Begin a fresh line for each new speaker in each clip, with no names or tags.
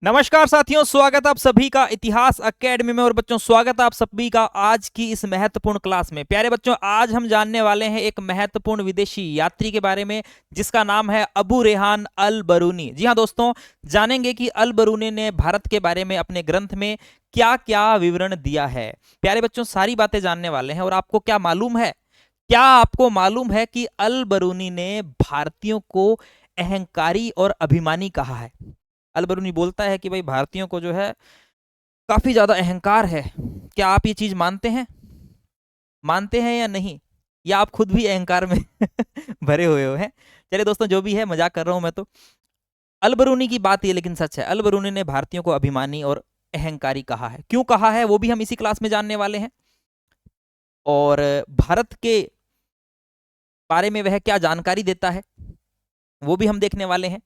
नमस्कार साथियों, स्वागत है आप सभी का इतिहास एकेडमी में। और बच्चों, स्वागत है आप सभी का आज की इस महत्वपूर्ण क्लास में। प्यारे बच्चों, आज हम जानने वाले हैं एक महत्वपूर्ण विदेशी यात्री के बारे में जिसका नाम है अबू रेहान अल बरूनी। जी हाँ दोस्तों, जानेंगे कि अल बरूनी ने भारत के बारे में अपने ग्रंथ में क्या क्या विवरण दिया है। प्यारे बच्चों, सारी बातें जानने वाले हैं। और आपको क्या मालूम है, क्या आपको मालूम है कि अल बरूनी ने भारतीयों को अहंकारी और अभिमानी कहा है। अल बरूनी बोलता है कि भाई भारतीयों को जो है काफी ज्यादा अहंकार है। क्या आप ये चीज मानते हैं, मानते हैं या नहीं, या आप खुद भी अहंकार में भरे हुए हो हैं। चलिए दोस्तों, जो भी है, मजाक कर रहा हूं मैं तो। अल बरूनी की बात ये लेकिन सच है, अल बरूनी ने भारतीयों को अभिमानी और अहंकारी कहा है। क्यों कहा है वो भी हम इसी क्लास में जानने वाले हैं। और भारत के बारे में वह क्या जानकारी देता है वो भी हम देखने वाले हैं।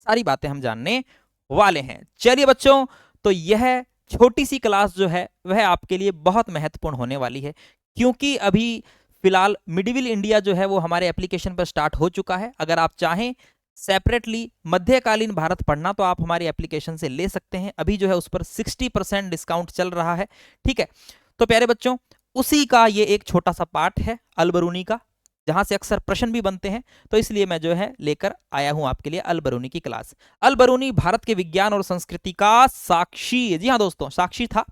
सारी बातें हम जानने वाले हैं। चलिए बच्चों, तो यह छोटी सी क्लास जो है वह आपके लिए बहुत महत्वपूर्ण होने वाली है, क्योंकि अभी फिलहाल मिडिवल इंडिया जो है वो हमारे एप्लीकेशन पर स्टार्ट हो चुका है। अगर आप चाहें सेपरेटली मध्यकालीन भारत पढ़ना तो आप हमारे एप्लीकेशन से ले सकते हैं। अभी जो है उस पर 60% डिस्काउंट चल रहा है। ठीक है, तो प्यारे बच्चों, उसी का ये एक छोटा सा पार्ट है अल बरूनी का, जहां से अक्सर प्रश्न भी बनते हैं। तो इसलिए मैं जो है लेकर आया हूं आपके लिए अल बरूनी की क्लास। अल बरूनी भारत के विज्ञान और संस्कृति का साक्षी, जी हाँ दोस्तों, साक्षी था।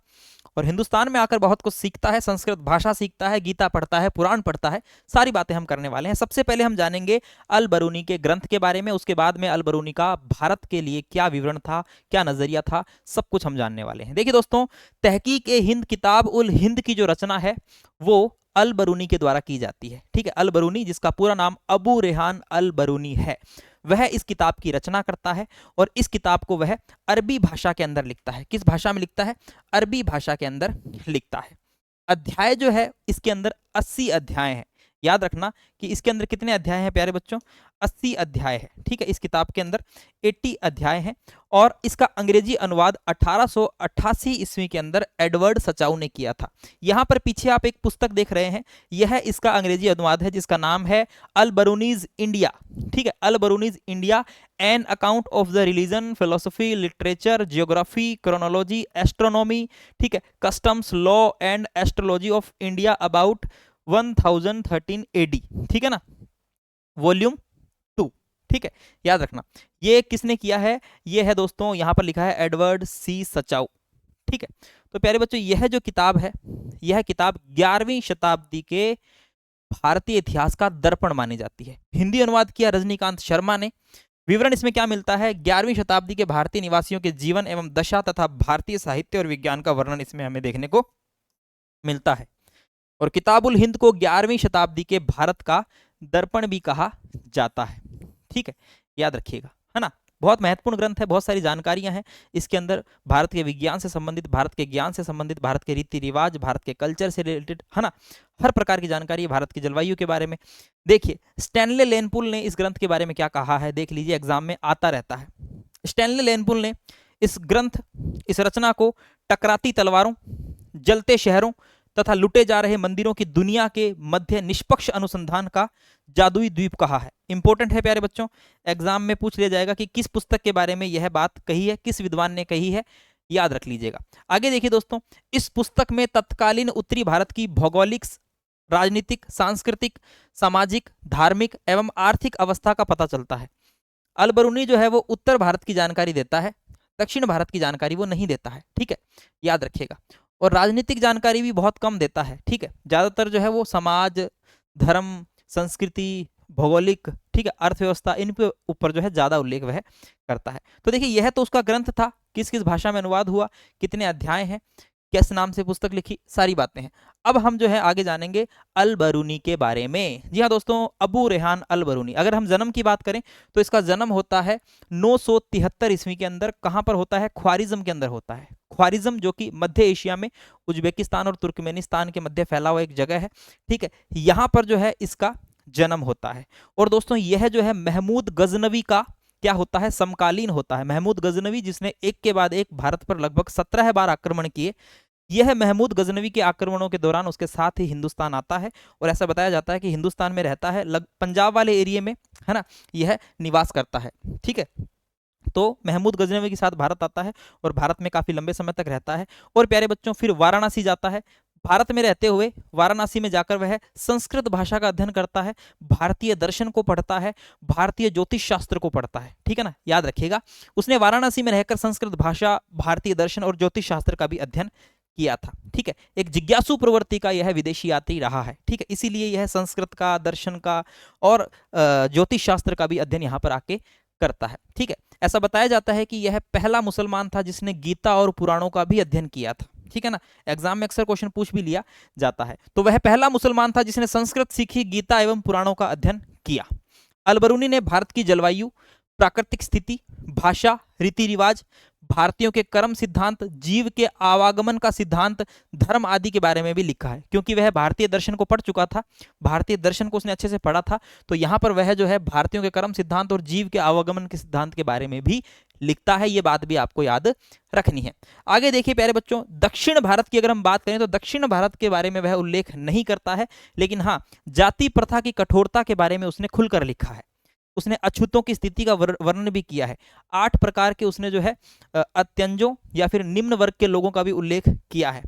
और हिंदुस्तान में आकर बहुत कुछ सीखता है, संस्कृत भाषा सीखता है, गीता पढ़ता है, पुराण पढ़ता है। सारी बातें हम करने वाले हैं। सबसे पहले हम जानेंगे अल बरूनी के ग्रंथ के बारे में, उसके बाद में अल बरूनी का भारत के लिए क्या विवरण था, क्या नजरिया था, सब कुछ हम जानने वाले हैं। देखिए दोस्तों, तहकीक ए हिंद किताब उल हिंद की जो रचना है वो अल बरूनी के द्वारा की जाती है। ठीक है, अल बरूनी, जिसका पूरा नाम अबू रेहान अल बरूनी है, वह इस किताब की रचना करता है। और इस किताब को वह अरबी भाषा के अंदर लिखता है। किस भाषा में लिखता है? अरबी भाषा के अंदर लिखता है। अध्याय जो है इसके अंदर 80 अध्याय हैं। याद रखना कि इसके अंदर कितने अध्याय हैं प्यारे बच्चों? 80 अध्याय है। ठीक है, इस किताब के अंदर 80 अध्याय हैं। और इसका अंग्रेजी अनुवाद 1888 ईस्वी के अंदर एडवर्ड सचाऊ ने किया था। यहां पर पीछे आप एक पुस्तक देख रहे हैं, यह इसका अंग्रेजी अनुवाद है, जिसका नाम है अल बरूनीज इंडिया। ठीक है, Al Beruni's India, an account of the religion, philosophy, literature, geography, chronology, astronomy, ठीक है, customs, law and astrology of India about 1013 AD. ठीक है ना, वॉल्यूम 2। ठीक है, याद रखना ये किसने किया है। ये है दोस्तों, यहां पर लिखा है एडवर्ड सी सचाऊ। ठीक है, तो प्यारे बच्चों, यह जो किताब है, यह किताब 11वीं शताब्दी के भारतीय इतिहास का दर्पण मानी जाती है। हिंदी अनुवाद किया रजनीकांत शर्मा ने। विवरण इसमें क्या मिलता है? 11वीं शताब्दी के भारतीय निवासियों के जीवन एवं दशा तथा भारतीय साहित्य और विज्ञान का वर्णन इसमें हमें देखने को मिलता है। और किताबुल हिंद को 11वीं शताब्दी के भारत का दर्पण भी कहा जाता है। ठीक है, याद रखिएगा, है ना। बहुत महत्वपूर्ण ग्रंथ है, बहुत सारी जानकारियां हैं इसके अंदर, भारत के विज्ञान से संबंधित, भारत के ज्ञान से संबंधित, भारत के रीति रिवाज, भारत के कल्चर से रिलेटेड, है ना। हर प्रकार की जानकारी है, भारत की जलवायु के बारे में। देखिए, स्टैनले लेनपुल ने इस ग्रंथ के बारे में क्या कहा है, देख लीजिए, एग्जाम में आता रहता है। स्टैनले लेनपुल ने इस ग्रंथ, इस रचना को टकराती तलवारों, जलते शहरों तथा लुटे जा रहे मंदिरों की दुनिया के मध्य निष्पक्ष अनुसंधान का जादुई द्वीप कहा है। इंपॉर्टेंट है प्यारे बच्चों, एग्जाम में पूछ लिया जाएगा कि किस पुस्तक के बारे में यह बात कही है, किस विद्वान ने कही है, याद रख लीजिएगा। आगे देखिए दोस्तों, इस पुस्तक में तत्कालीन उत्तरी भारत की भौगोलिक, राजनीतिक, सांस्कृतिक, सामाजिक, धार्मिक एवं आर्थिक अवस्था का पता चलता है। अल बरूनी जो है वो उत्तर भारत की जानकारी देता है, दक्षिण भारत की जानकारी वो नहीं देता है। ठीक है, याद रखिएगा। और राजनीतिक जानकारी भी बहुत कम देता है। ठीक है, ज्यादातर जो है वो समाज, धर्म, संस्कृति, भौगोलिक, ठीक है, अर्थव्यवस्था, इन पे ऊपर जो है ज्यादा उल्लेख वह करता है। तो देखिए, यह तो उसका ग्रंथ था, किस किस भाषा में अनुवाद हुआ, कितने अध्याय हैं, किस नाम से पुस्तक लिखी, सारी बातें हैं। अब हम जो है आगे जानेंगे अल बरूनी के बारे में। जी हाँ दोस्तों, अबू रेहान अल बरूनी, अगर हम जन्म की बात करें तो इसका जन्म होता है 973 ईस्वी के अंदर। कहां पर होता है? ख्वारिज्म के अंदर होता है। ख्वारिज्म जो कि मध्य एशिया में उज्बेकिस्तान और तुर्कमेनिस्तान के मध्य फैला हुआ एक जगह है। ठीक है, यहां पर जो है इसका जन्म होता है। और दोस्तों, यह जो है महमूद गजनवी का क्या होता है? समकालीन होता है। महमूद गजनवी, जिसने एक के बाद एक भारत पर लगभग 17 बार आक्रमण किए, यह महमूद गजनवी के आक्रमणों के दौरान उसके साथ ही हिंदुस्तान आता है। और ऐसा बताया जाता है कि हिंदुस्तान में रहता है, पंजाब वाले एरिया में, है ना, यह निवास करता है। ठीक है, तो महमूद गजनवी के साथ भारत आता है और भारत में काफी लंबे समय तक रहता है। और प्यारे बच्चों फिर वाराणसी जाता है। भारत में रहते हुए वाराणसी में जाकर वह संस्कृत भाषा का अध्ययन करता है, भारतीय दर्शन को पढ़ता है, भारतीय ज्योतिष शास्त्र को पढ़ता है। ठीक है ना, याद रखिएगा, उसने वाराणसी में रहकर संस्कृत भाषा, भारतीय दर्शन और ज्योतिष शास्त्र का भी अध्ययन किया था। ठीक है, एक जिज्ञासु प्रवृत्ति का यह विदेशी यात्री रहा है। ठीक है, इसीलिए यह संस्कृत का, दर्शन का और ज्योतिष शास्त्र का भी अध्ययन यहाँ पर आके करता है। ठीक है, ऐसा बताया जाता है कि यह पहला मुसलमान था जिसने गीता और पुराणों का भी अध्ययन किया था। ठीक है ना, एग्जाम में अक्सर क्वेश्चन पूछ भी लिया जाता है। तो वह पहला मुसलमान था जिसने संस्कृत सीखी, गीता एवं पुराणों का अध्ययन किया। अलबरूनी ने भारत की जलवायु, प्राकृतिक स्थिति, भाषा, रीति रिवाज, भारतीयों के कर्म सिद्धांत, जीव के आवागमन का सिद्धांत, धर्म आदि के बारे में भी लिखा है। क्योंकि वह भारतीय दर्शन को पढ़ चुका था, भारतीय दर्शन को उसने अच्छे से पढ़ा था, तो यहाँ पर वह जो है भारतीयों के कर्म सिद्धांत और जीव के आवागमन के सिद्धांत के बारे में भी लिखता है। ये बात भी आपको याद रखनी है। आगे देखिए प्यारे बच्चों, दक्षिण भारत की अगर हम बात करें तो दक्षिण भारत के बारे में वह उल्लेख नहीं करता है, लेकिन हाँ, जाति प्रथा की कठोरता के बारे में उसने खुलकर लिखा है। उसने अछूतों की स्थिति का वर्णन भी किया है। 8 प्रकार के उसने जो है अत्यंजों या फिर निम्न वर्ग के लोगों का भी उल्लेख किया है।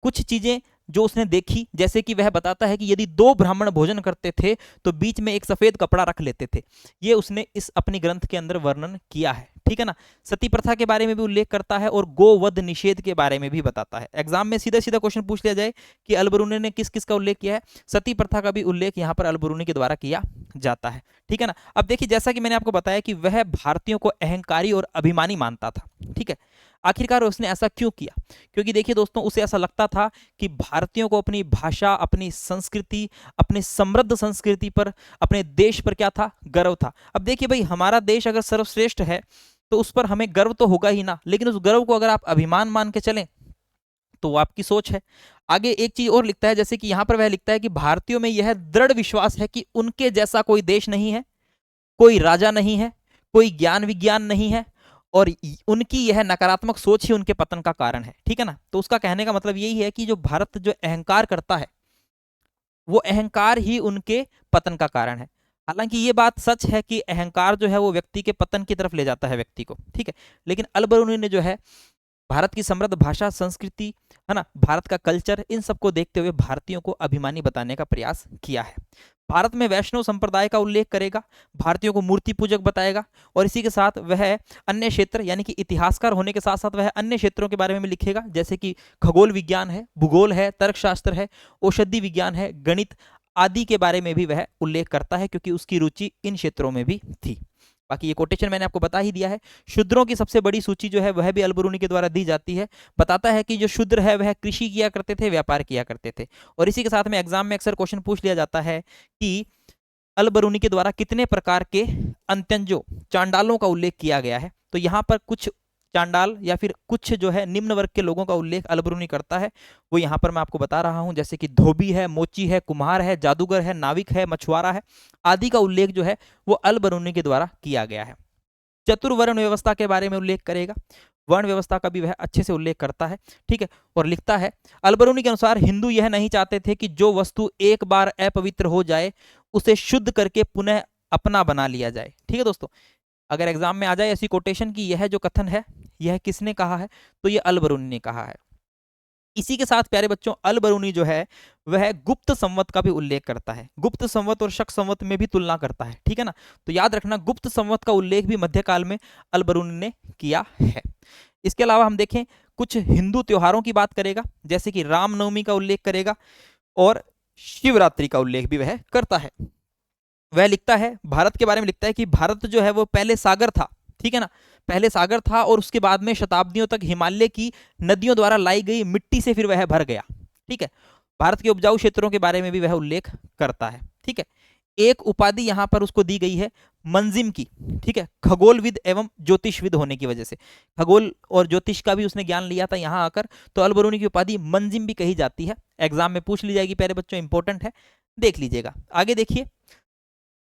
कुछ चीजें जो उसने देखी, जैसे कि वह बताता है कि यदि 2 ब्राह्मण भोजन करते थे तो बीच में एक सफेद कपड़ा रख लेते थे। ये उसने इस अपनी ग्रंथ के अंदर वर्णन किया है। ठीक है ना, सती प्रथा के बारे में भी उल्लेख करता है और गोवध निषेध के बारे में भी बताता है। एग्जाम में सीधा सीधा क्वेश्चन पूछ लिया जाए कि अलबरूनी ने किस किस का उल्लेख किया है, सती प्रथा का भी उल्लेख यहाँ पर अलबरूनी के द्वारा किया जाता है। ठीक है ना, अब देखिए जैसा कि मैंने आपको बताया कि वह भारतीयों को अहंकारी और अभिमानी मानता था। ठीक है, आखिरकार उसने ऐसा क्यों किया? क्योंकि देखिए दोस्तों, उसे ऐसा लगता था कि भारतीयों को अपनी भाषा, अपनी संस्कृति, अपनी समृद्ध संस्कृति पर, अपने देश पर क्या था? गर्व था। अब देखिए भाई, हमारा देश अगर सर्वश्रेष्ठ है तो उस पर हमें गर्व तो होगा ही ना, लेकिन उस गर्व को अगर आप अभिमान मान के चलें तो वो आपकी सोच है। आगे एक चीज और लिखता है, जैसे कि यहां पर वह लिखता है कि भारतीयों में यह दृढ़ विश्वास है कि उनके जैसा कोई देश नहीं है, कोई राजा नहीं है, कोई ज्ञान विज्ञान नहीं है और उनकी यह नकारात्मक सोच ही उनके पतन का कारण है। ठीक है ना, तो उसका कहने का मतलब यही है कि जो भारत जो अहंकार करता है वो अहंकार ही उनके पतन का कारण है। हालांकि ये बात सच है कि अहंकार जो है वो व्यक्ति के पतन की तरफ ले जाता है व्यक्ति को। ठीक है, लेकिन अलबरूनी ने जो है भारत की समृद्ध भाषा, संस्कृति, है ना, भारत का कल्चर, इन सबको देखते हुए भारतीयों को अभिमानी बताने का प्रयास किया है। भारत में वैष्णव संप्रदाय का उल्लेख करेगा, भारतीयों को मूर्ति पूजक बताएगा और इसी के साथ वह अन्य क्षेत्र, यानी कि इतिहासकार होने के साथ साथ वह अन्य क्षेत्रों के बारे में लिखेगा, जैसे कि खगोल विज्ञान है, भूगोल है, तर्कशास्त्र है, औषधि विज्ञान है, गणित आदि के बारे में भी वह उल्लेख करता है, क्योंकि उसकी रुचि इन क्षेत्रों में भी थी। बाकी ये कोटेशन मैंने आपको बता ही दिया है। शूद्रों की सबसे बड़ी सूची जो है वह भी अलबरूनी के द्वारा दी जाती है। बताता है कि जो शूद्र है वह कृषि किया करते थे, व्यापार किया करते थे। और इसी के साथ में एग्जाम में अक्सर क्वेश्चन पूछ लिया जाता है कि अलबरूनी के द्वारा कितने प्रकार के अंत्यंजों, चांडालों का उल्लेख किया गया है। तो यहाँ पर कुछ चांडाल या फिर कुछ जो है निम्न वर्ग के लोगों का उल्लेख अलबरूनी करता है, वो यहाँ पर मैं आपको बता रहा हूँ, जैसे कि धोबी है, मोची है, कुम्हार है, जादूगर है, नाविक है, मछुआरा है आदि का उल्लेख जो है वो अलबरूनी के द्वारा किया गया है। चतुर्वर्ण व्यवस्था के बारे में उल्लेख करेगा, वर्ण व्यवस्था का भी वह अच्छे से उल्लेख करता है। ठीक है, और लिखता है अलबरूनी के अनुसार हिंदू यह नहीं चाहते थे कि जो वस्तु एक बार अपवित्र हो जाए उसे शुद्ध करके पुनः अपना बना लिया जाए। ठीक है दोस्तों, अगर एग्जाम में आ जाए ऐसी कोटेशन की यह जो कथन है यह किसने कहा है, तो यह अलबरूनी ने कहा है। इसी के साथ प्यारे बच्चों, अलबरूनी जो है वह गुप्त संवत का भी उल्लेख करता है। गुप्त संवत और शक संवत में भी तुलना करता है। ठीक है ना, तो याद रखना गुप्त संवत का उल्लेख भी मध्यकाल में अलबरूनी ने किया है। इसके अलावा हम देखें कुछ हिंदू त्योहारों की बात करेगा, जैसे कि रामनवमी का उल्लेख करेगा और शिवरात्रि का उल्लेख भी वह करता है। वह लिखता है, भारत के बारे में लिखता है कि भारत जो है वो पहले सागर था। ठीक है ना, पहले सागर था और उसके बाद में शताब्दियों तक हिमालय की नदियों द्वारा लाई गई मिट्टी से फिर वह भर गया। ठीक है, भारत के उपजाऊ क्षेत्रों के बारे में भी वह उल्लेख करता है। ठीक है, एक उपाधि यहां पर उसको दी गई है मंजिम की। ठीक है, खगोलविद एवं ज्योतिषविद होने की वजह से, खगोल और ज्योतिष का भी उसने ज्ञान लिया था यहाँ आकर, तो अलबरूनी की उपाधि मंजिम भी कही जाती है। एग्जाम में पूछ ली जाएगी प्यारे बच्चों, इंपॉर्टेंट है, देख लीजिएगा। आगे देखिए,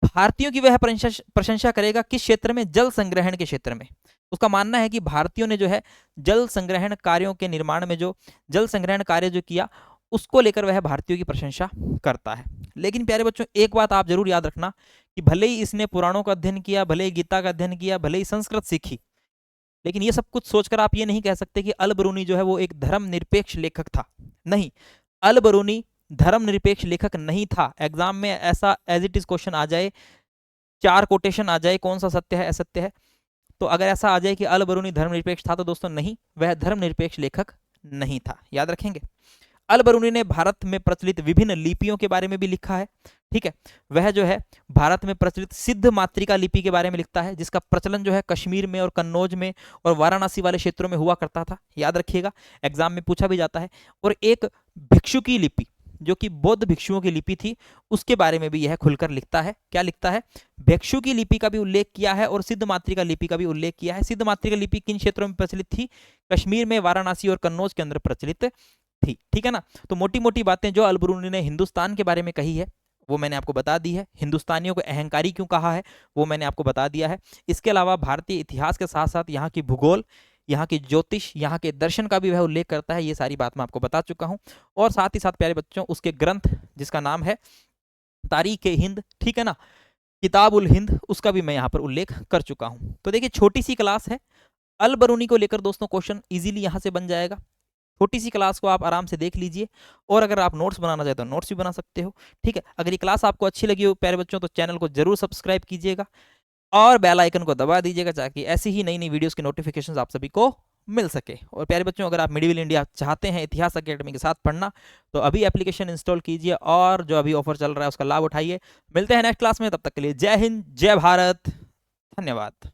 भारतीयों की वह प्रशंसा करेगा किस क्षेत्र में? जल संग्रहण के क्षेत्र में। उसका मानना है कि भारतीयों ने जो है जल संग्रहण कार्यों के निर्माण में जो जल संग्रहण कार्य जो किया उसको लेकर वह भारतीयों की प्रशंसा करता है। लेकिन प्यारे बच्चों, एक बात आप जरूर याद रखना कि भले ही इसने पुराणों का अध्ययन किया, भले ही गीता का अध्ययन किया, भले ही संस्कृत सीखी, लेकिन ये सब कुछ सोचकर आप ये नहीं कह सकते कि अल बरूनी जो है वो एक धर्मनिरपेक्ष लेखक था। नहीं, अल बरूनी धर्मनिरपेक्ष लेखक नहीं था। एग्जाम में ऐसा एज इट इज क्वेश्चन आ जाए, 4 कोटेशन आ जाए, कौन सा सत्य है असत्य है, तो अगर ऐसा आ जाए कि अल बरूनी धर्मनिरपेक्ष था, तो दोस्तों नहीं, वह धर्मनिरपेक्ष लेखक नहीं था, याद रखेंगे। अल बरूनी ने भारत में प्रचलित विभिन्न लिपियों के बारे में भी लिखा है, ठीक है। वह जो है भारत में प्रचलित सिद्ध मातृका लिपि के बारे में लिखता है, जिसका प्रचलन जो है कश्मीर में और कन्नौज में और वाराणसी वाले क्षेत्रों में हुआ करता था, याद रखिएगा, एग्जाम में पूछा भी जाता है। और एक भिक्षुकी लिपि जो कि बौद्ध भिक्षुओं की लिपि थी, उसके बारे में भी यह खुलकर लिखता है। क्या लिखता है? भिक्षु की लिपि का भी उल्लेख किया है और सिद्ध मातृका लिपि का भी उल्लेख किया है। सिद्ध मातृका लिपि किन क्षेत्रों में प्रचलित थी? कश्मीर में, वाराणसी और कन्नौज के अंदर प्रचलित थी, ठीक है ना। तो मोटी मोटी बातें जो अल बरूनी ने हिंदुस्तान के बारे में कही है वो मैंने आपको बता दी है। हिंदुस्तानियों को अहंकारी क्यों कहा है वो मैंने आपको बता दिया है। इसके अलावा भारतीय इतिहास के साथ साथ यहाँ की भूगोल, यहाँ की ज्योतिष, यहाँ के दर्शन का भी वह उल्लेख करता है। ये सारी बात मैं आपको बता चुका हूँ। और साथ ही साथ प्यारे बच्चों, उसके ग्रंथ जिसका नाम है तारीख हिंद, ठीक है ना, किताब उल हिंद, उसका भी मैं यहाँ पर उल्लेख कर चुका हूँ। तो देखिए, छोटी सी क्लास है, अल बरूनी को लेकर दोस्तों क्वेश्चन इजीली यहाँ से बन जाएगा। छोटी सी क्लास को आप आराम से देख लीजिए, और अगर आप नोट्स बनाना चाहते हो नोट्स भी बना सकते हो, ठीक है। अगर ये क्लास आपको अच्छी लगी हो प्यारे बच्चों, तो चैनल को जरूर सब्सक्राइब कीजिएगा और बेल आइकन को दबा दीजिएगा, ताकि ऐसी ही नई नई वीडियोस की नोटिफिकेशंस आप सभी को मिल सके। और प्यारे बच्चों, अगर आप मिडिल इंडिया चाहते हैं इतिहास अकेडमी के साथ पढ़ना, तो अभी एप्लीकेशन इंस्टॉल कीजिए और जो अभी ऑफर चल रहा है उसका लाभ उठाइए। मिलते हैं नेक्स्ट क्लास में, तब तक के लिए जय हिंद, जय भारत, धन्यवाद।